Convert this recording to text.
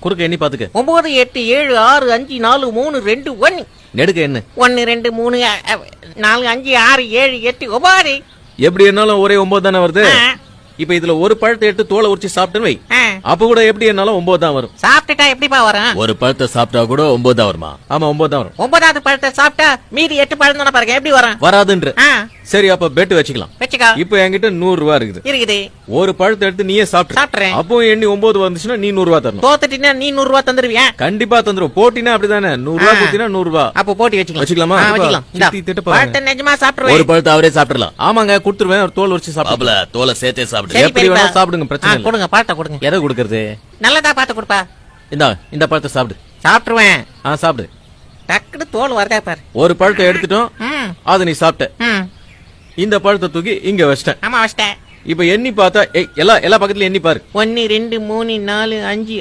குறுக்க எண்ணி பாத்துக்க. 9 8 7 6 5 4 3 2 1. நெடுக்க என்ன? 1 2 3 4 5 6 7 8 9. எப்படி என்னாலும் ஒரே 9 தானே வருது. இப்ப இதுல ஒரு பழத்தை எடுத்து தோலை உரிச்சு சாப்பிட்டுன்னு வை, அப்ப கூட எப்படி என்னாலும் 9 தான் வரும். சாப்பிட்டுட்டா எப்படிப்பா வரும்? ஒரு பழத்தை சாப்பிட்டா கூட 9 தான் வருமா? ஆமா 9 தான் வரும். 9வது பழத்தை சாப்பிட்டா மீதி 8 பழம் தானே பாருங்க, எப்படி வரும்? வராதுன்ற. சரி அப்ப பெட் வச்சுக்கலாம். வச்சுக்கோ. இப்ப என்கிட்ட 100 ரூபா இருக்குது. ஒரு பழத்தை எடுத்து நீயே சாப்பிட்டுறேன். அப்போ எண்ணி 9 வந்துச்சுன்னா நீ 100 ரூபா தரணும். தோத்துட்டீங்கன்னா நீ 100 ரூபா தந்துருவியா? கண்டிப்பா தந்துரும். போட்டினா அப்படிதானே, 100 ரூபா கொடுத்தீங்கன்னா 100 ரூபா. அப்போ போட்டி வச்சுக்கலாமா? வச்சுக்கலாம். நிஜமா சாப்பிடுவேன். ஒரு பழத்தை அவரே சாப்பிடலாம். ஆமாங்க கொடுத்துருவேன். ஒரு தோல் உரிச்சு சாப்பிடல. தோலை சேர்த்தே சாப்பிடு. எப்படி வேணா சாப்பிடுங்க, பிரச்சனை இல்ல. கொடுங்க பழத்தை கொடுங்க. எதை கொடுக்கறது? நல்லதா பார்த்து கொடுப்பா. இந்த பழத்தை சாப்பிடு. சாப்பிட்டுருவேன். சாப்பிடு. டக்குனு தோல் வரதா பாரு. ஒரு பழத்தை எடுத்துட்டோம், அதை நீ சாப்பிட்ட. இந்த பழத்தை தூக்கி இங்க வச்சிட்டேன். ஆமா வச்சிட்டேன். இப்ப எண்ணி பார்த்தா எல்லா பக்கத்துல எண்ணி பாரு. 1 2 3 4 5